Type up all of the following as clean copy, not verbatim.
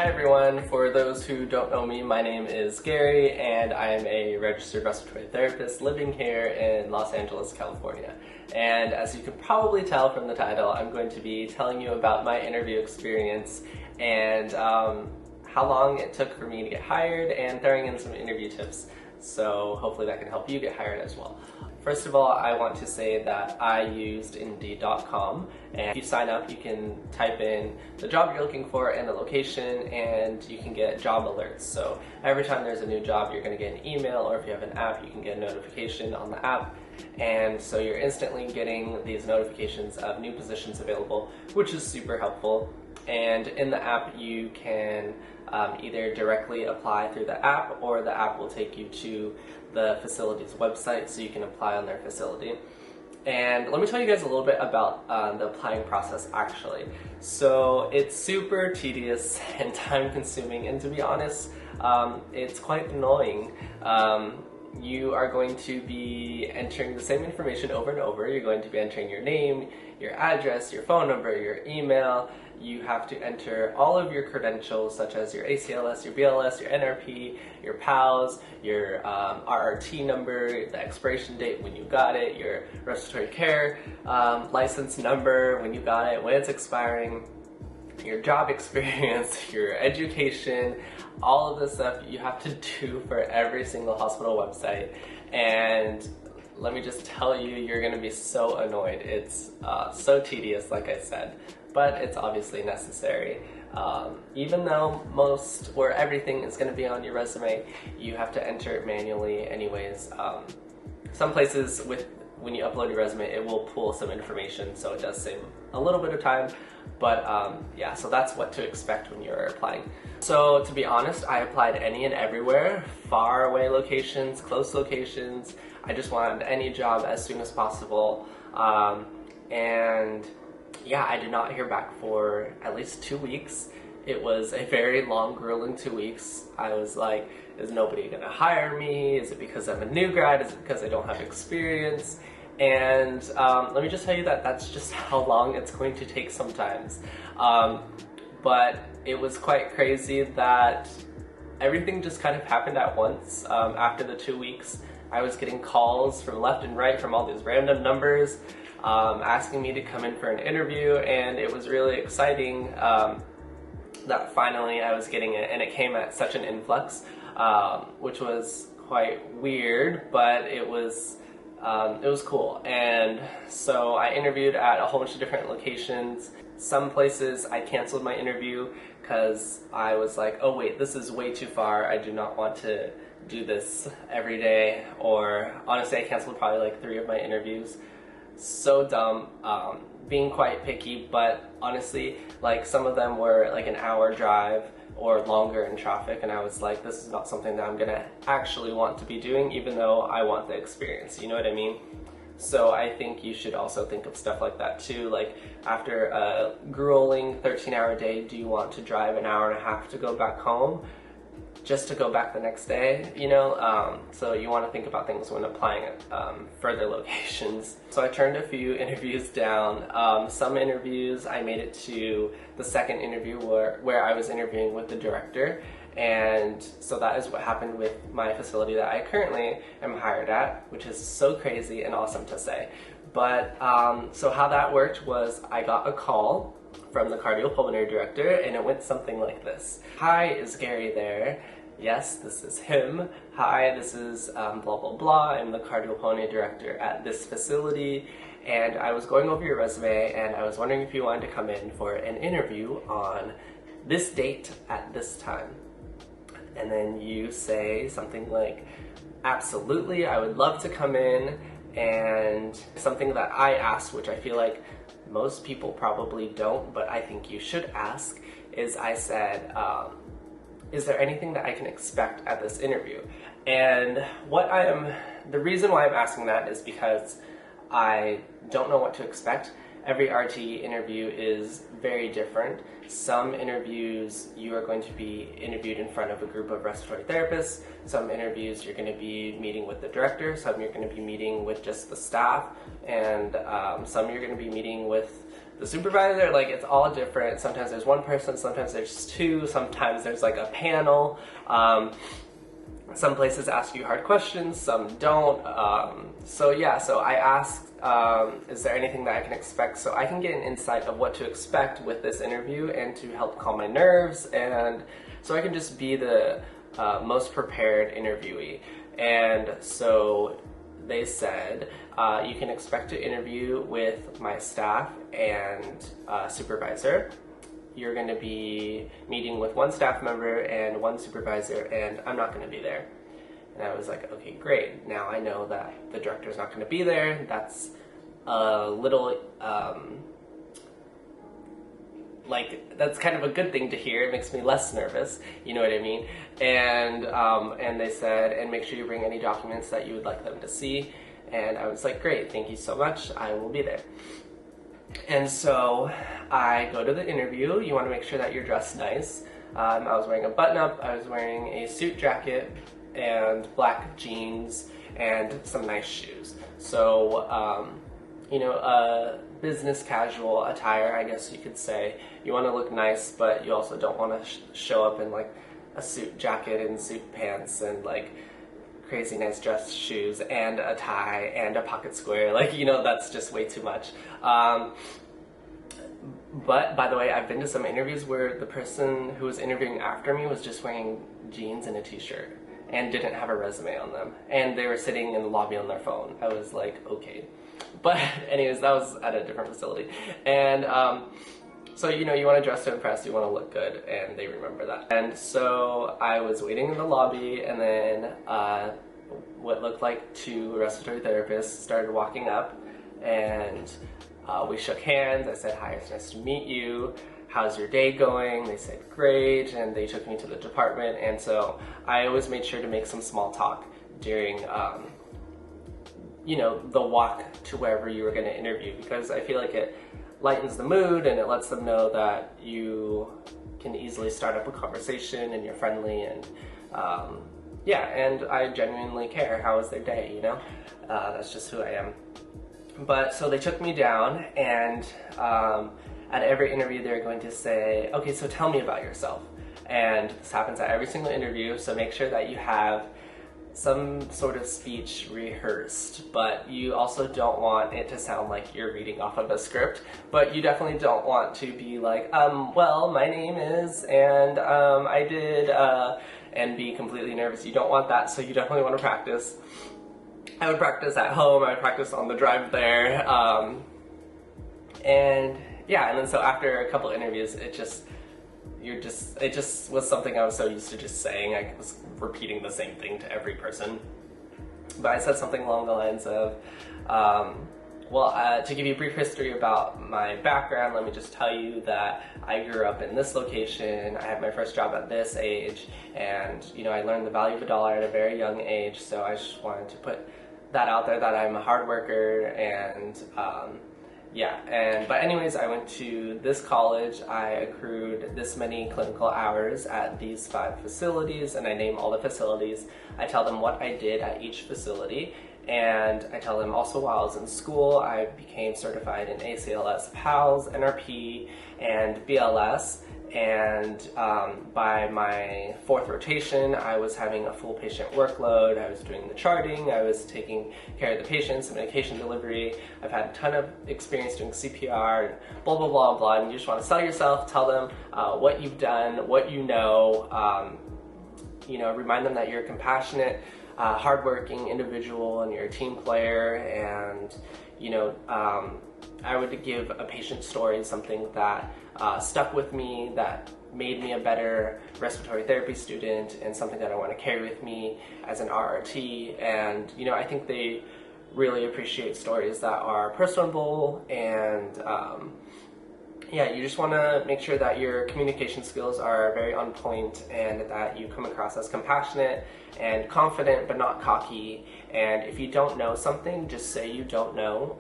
Hi everyone, for those who don't know me, my name is Gary and I am a registered respiratory therapist living here in Los Angeles, California. And as you can probably tell from the title, I'm going to be telling you about my interview experience and how long it took for me to get hired and throwing in some interview tips. So hopefully that can help you get hired as well. First of all, I want to say that I used Indeed.com, and if you sign up, you can type in the job you're looking for and the location, and you can get job alerts. So every time there's a new job, you're going to get an email, or if you have an app, you can get a notification on the app. And so you're instantly getting these notifications of new positions available, which is super helpful. And in the app, you can either directly apply through the app, or the app will take you to the facility's website so you can apply on their facility. And let me tell you guys a little bit about the applying process actually. So it's super tedious and time consuming, and to be honest, it's quite annoying. You are going to be entering the same information over and over. You're going to be entering your name, your address, your phone number, your email. You have to enter all of your credentials, such as your ACLS, your BLS, your NRP, your PALS, your RRT number, the expiration date when you got it, your respiratory care license number when you got it, when it's expiring, your job experience, your education, all of this stuff you have to do for every single hospital website. And let me just tell you, you're going to be so annoyed. It's so tedious, like I said, but it's obviously necessary. Even though everything is going to be on your resume, you have to enter it manually anyways. Some places when you upload your resume, it will pull some information, so it does save a little bit of time. But yeah, so that's what to expect when you're applying. So to be honest, I applied any and everywhere, far away locations, close locations. I just wanted any job as soon as possible. And yeah, I did not hear back for at least 2 weeks. It was a very long, grueling 2 weeks. I was like, is nobody gonna hire me? Is it because I'm a new grad? Is it because I don't have experience? And let me just tell you that that's just how long it's going to take sometimes. But it was quite crazy that everything just kind of happened at once. After the 2 weeks, I was getting calls from left and right from all these random numbers asking me to come in for an interview, and it was really exciting that finally I was getting it, and it came at such an influx, which was quite weird, but it was cool. And so I interviewed at a whole bunch of different locations. Some places I canceled my interview because I was like, oh wait, this is way too far. I do not want to do this every day. Or honestly, I canceled probably like 3 of my interviews. So dumb, being quite picky, but honestly, like some of them were like an hour drive or longer in traffic, and I was like, this is not something that I'm gonna actually want to be doing, even though I want the experience, you know what I mean? So I think you should also think of stuff like that too. Like, after a grueling 13-hour day, do you want to drive an hour and a half to go back home just to go back the next day, you know? So you want to think about things when applying at further locations. So I turned a few interviews down. Some interviews I made it to the second interview where I was interviewing with the director, and so that is what happened with my facility that I currently am hired at, which is so crazy and awesome to say. But so how that worked was I got a call from the cardiopulmonary director, and it went something like this. Hi, is Gary there? Yes, this is him. Hi, this is blah blah blah. I'm the cardiopulmonary director at this facility, and I was going over your resume, and I was wondering if you wanted to come in for an interview on this date at this time. And then you say something like, absolutely, I would love to come in. And something that I asked, which I feel like most people probably don't, but I think you should ask, is I said, is there anything that I can expect at this interview? And the reason why I'm asking that is because I don't know what to expect. Every RT interview is very different. Some interviews you are going to be interviewed in front of a group of respiratory therapists. Some interviews you're going to be meeting with the director. Some you're going to be meeting with just the staff. And some you're going to be meeting with the supervisor, like it's all different. Sometimes there's one person, sometimes there's two, sometimes there's like a panel. Some places ask you hard questions, some don't. So I asked, is there anything that I can expect so I can get an insight of what to expect with this interview and to help calm my nerves, and so I can just be the most prepared interviewee. And so they said, you can expect to interview with my staff and supervisor. You're going to be meeting with one staff member and one supervisor, and I'm not going to be there. And I was like, okay, great. Now I know that the director's not going to be there. That's a little, that's kind of a good thing to hear. It makes me less nervous, you know what I mean? And they said, and make sure you bring any documents that you would like them to see. And I was like, great, thank you so much. I will be there. And so I go to the interview. You want to make sure that you're dressed nice. I was wearing a button-up, I was wearing a suit jacket and black jeans and some nice shoes. So, business casual attire, I guess you could say. You want to look nice, but you also don't want to show up in like a suit jacket and suit pants and like crazy nice dress shoes and a tie and a pocket square. That's just way too much. But by the way, I've been to some interviews where the person who was interviewing after me was just wearing jeans and a t-shirt and didn't have a resume on them, and they were sitting in the lobby on their phone. I was like, okay. But anyways, that was at a different facility. And so you want to dress to impress, you want to look good, and they remember that. And so I was waiting in the lobby, and then what looked like two respiratory therapists started walking up, and we shook hands. I said, hi, it's nice to meet you. How's your day going? They said, great, and they took me to the department. And so I always made sure to make some small talk during the walk to wherever you were going to interview, because I feel like it lightens the mood and it lets them know that you can easily start up a conversation and you're friendly, and and I genuinely care. How was their day, That's just who I am. But so they took me down, and at every interview they're going to say, okay, so tell me about yourself. And this happens at every single interview, so make sure that you have some sort of speech rehearsed, but you also don't want it to sound like you're reading off of a script, but you definitely don't want to be like, well, my name is, and I did, and be completely nervous. You don't want that, so you definitely want to practice. I would practice at home, I would practice on the drive there, and then so after a couple interviews, it just was something I was so used to just saying. I was repeating the same thing to every person. But I said something along the lines of, to give you a brief history about my background, let me just tell you that I grew up in this location, I had my first job at this age, and I learned the value of a dollar at a very young age, so I just wanted to put that out there, that I'm a hard worker, and but anyways, I went to this college, I accrued this many clinical hours at these 5 facilities, and I name all the facilities. I tell them what I did at each facility, and I tell them also while I was in school, I became certified in ACLS, PALS, NRP, and BLS, and by my 4th rotation, I was having a full patient workload. I was doing the charting, I was taking care of the patients, medication delivery. I've had a ton of experience doing CPR, and blah, blah, blah, blah, and you just want to sell yourself, tell them what you've done, what you know, remind them that you're a compassionate, hardworking individual and you're a team player, and, I would give a patient story, something that stuck with me, that made me a better respiratory therapy student, and something that I want to carry with me as an RRT. And I think they really appreciate stories that are personable, and you just want to make sure that your communication skills are very on point, and that you come across as compassionate and confident but not cocky. And if you don't know something, just say you don't know.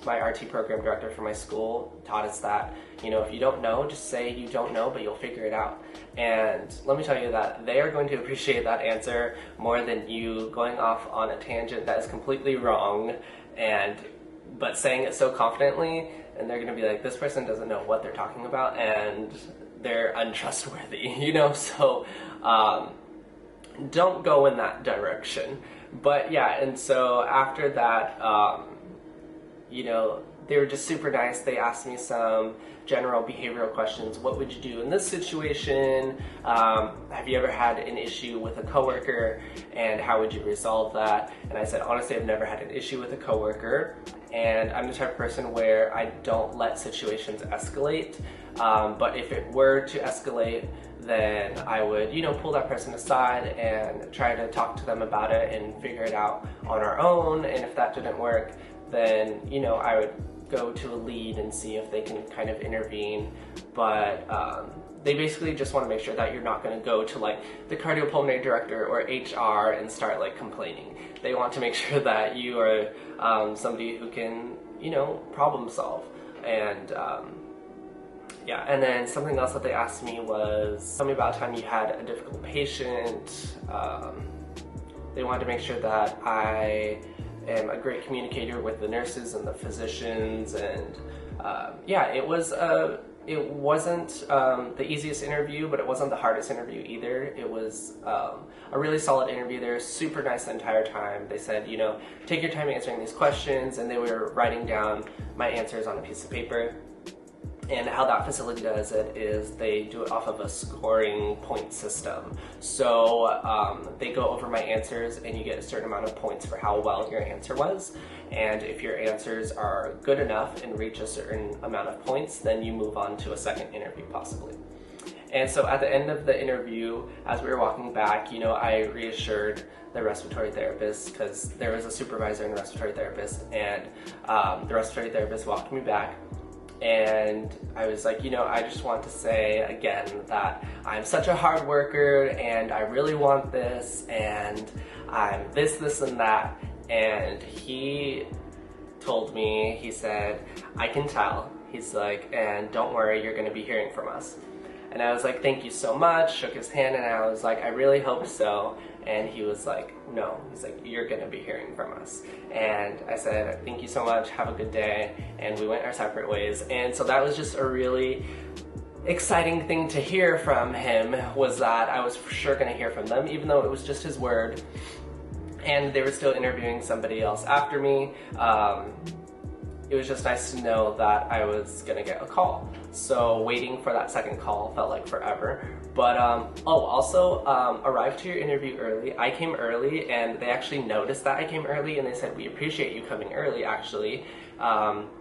My RT program director for my school taught us that, if you don't know, just say you don't know, but you'll figure it out. And let me tell you that they are going to appreciate that answer more than you going off on a tangent that is completely wrong, but saying it so confidently and they're going to be like, this person doesn't know what they're talking about and they're untrustworthy, you know? So don't go in that direction. But yeah, and so after that, you know, they were just super nice. They asked me some general behavioral questions. What would you do in this situation? Have you ever had an issue with a coworker, and how would you resolve that? And I said, honestly, I've never had an issue with a coworker, and I'm the type of person where I don't let situations escalate. But if it were to escalate, then I would, you know, pull that person aside and try to talk to them about it and figure it out on our own. And if that didn't work, then, you know, I would go to a lead and see if they can kind of intervene. But they basically just want to make sure that you're not going to go to like the cardiopulmonary director or HR and start like complaining. They want to make sure that you are somebody who can, you know, problem solve. And yeah, and then something else that they asked me was, tell me about a time you had a difficult patient. They wanted to make sure that I am a great communicator with the nurses and the physicians, and yeah, it wasn't the easiest interview, but it wasn't the hardest interview either. It was a really solid interview. They were super nice the entire time. They said, you know, take your time answering these questions, and they were writing down my answers on a piece of paper. And how that facility does it is they do it off of a scoring point system. So they go over my answers, and you get a certain amount of points for how well your answer was. And if your answers are good enough and reach a certain amount of points, then you move on to a second interview possibly. And so at the end of the interview, as we were walking back, you know, I reassured the respiratory therapist, because there was a supervisor and a respiratory therapist, and the respiratory therapist walked me back. And I was like, you know, I just want to say again that I'm such a hard worker, and I really want this, and I'm this, and that. And he told me, he said, I can tell. He's like, and don't worry, you're going to be hearing from us. And I was like, thank you so much, shook his hand, and I was like, I really hope so. And he was like, no. He's like, you're going to be hearing from us. And I said, thank you so much, have a good day. And we went our separate ways. And so that was just a really exciting thing to hear from him, was that I was for sure going to hear from them, even though it was just his word. And they were still interviewing somebody else after me. It was just nice to know that I was gonna get a call. So waiting for that second call felt like forever. But also arrive to your interview early. I came early, and they actually noticed that I came early, and they said, we appreciate you coming early actually,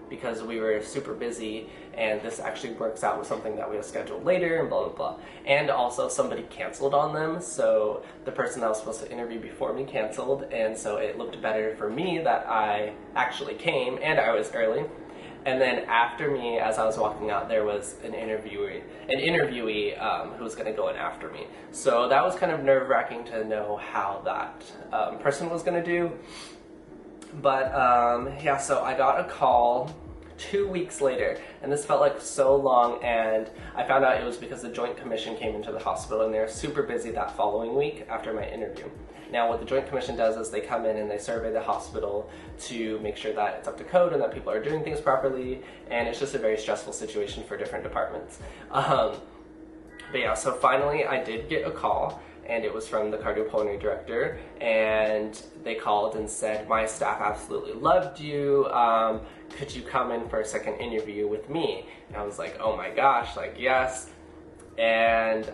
because we were super busy, and this actually works out with something that we have scheduled later, and blah blah blah. And also somebody canceled on them, so the person that was supposed to interview before me canceled, and so it looked better for me that I actually came and I was early. And then after me, as I was walking out, there was an interviewee who was going to go in after me. So that was kind of nerve-wracking to know how that person was going to do. But yeah, so I got a call 2 weeks later, and this felt like so long, and I found out it was because the Joint Commission came into the hospital, and they were super busy that following week after my interview. Now what the Joint Commission does is they come in and they survey the hospital to make sure that it's up to code and that people are doing things properly, and it's just a very stressful situation for different departments. But yeah, so finally I did get a call, and it was from the cardiopulmonary director, and they called and said, my staff absolutely loved you, could you come in for a second interview with me? And I was like, oh my gosh, like yes. And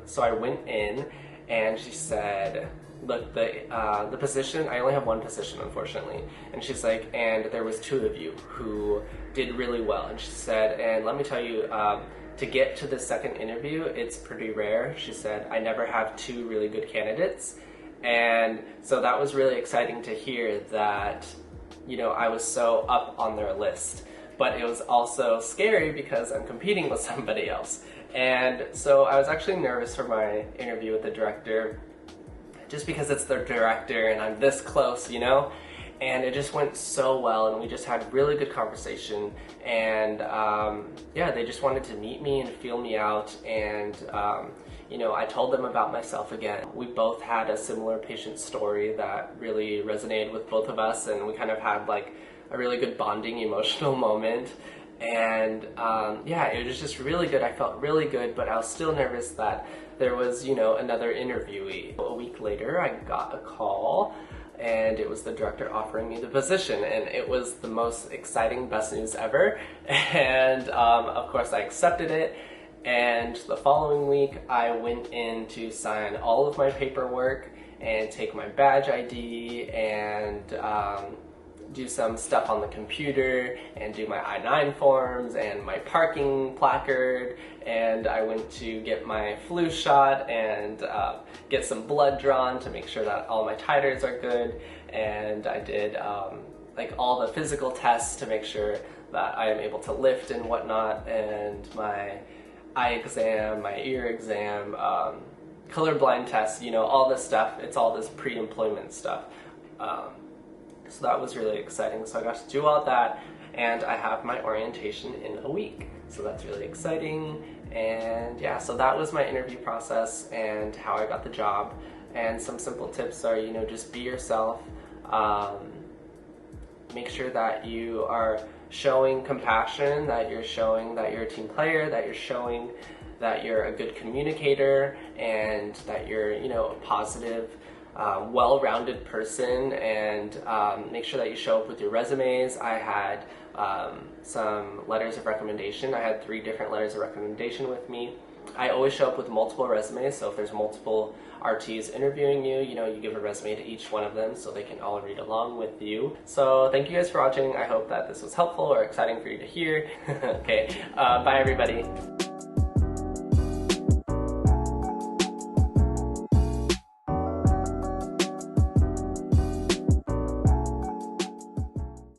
so I went in, and she said, look, the position, I only have one position unfortunately, and she's like, and there was 2 of you who did really well. And she said, and let me tell you, to get to the second interview, it's pretty rare. She said, I never have 2 really good candidates. And so that was really exciting to hear that, you know, I was so up on their list. But it was also scary because I'm competing with somebody else. And so I was actually nervous for my interview with the director, just because it's the director and I'm this close, you know? And it just went so well, and we just had really good conversation, and yeah, they just wanted to meet me and feel me out, and you know, I told them about myself again. We both had a similar patient story that really resonated with both of us, and we kind of had like a really good bonding emotional moment. And yeah, it was just really good. I felt really good, but I was still nervous that there was, you know, another interviewee. A week later, I got a call, and it was the director offering me the position, and it was the most exciting, best news ever. And of course, I accepted it. And the following week, I went in to sign all of my paperwork and take my badge ID and do some stuff on the computer and do my I-9 forms and my parking placard, and I went to get my flu shot and get some blood drawn to make sure that all my titers are good, and I did like all the physical tests to make sure that I am able to lift and whatnot, and my eye exam, my ear exam, colorblind test, you know, all this stuff. It's all this pre-employment stuff. So that was really exciting. So I got to do all that, and I have my orientation in a week. So that's really exciting. And yeah, so that was my interview process and how I got the job. And some simple tips are, you know, just be yourself. Make sure that you are showing compassion, that you're showing that you're a team player, that you're showing that you're a good communicator, and that you're, you know, a positive, well-rounded person, and make sure that you show up with your resumes. I had some letters of recommendation. I had 3 different letters of recommendation with me. I always show up with multiple resumes, so if there's multiple RTs interviewing you, you know, you give a resume to each one of them so they can all read along with you. So thank you guys for watching. I hope that this was helpful or exciting for you to hear. Okay, bye everybody.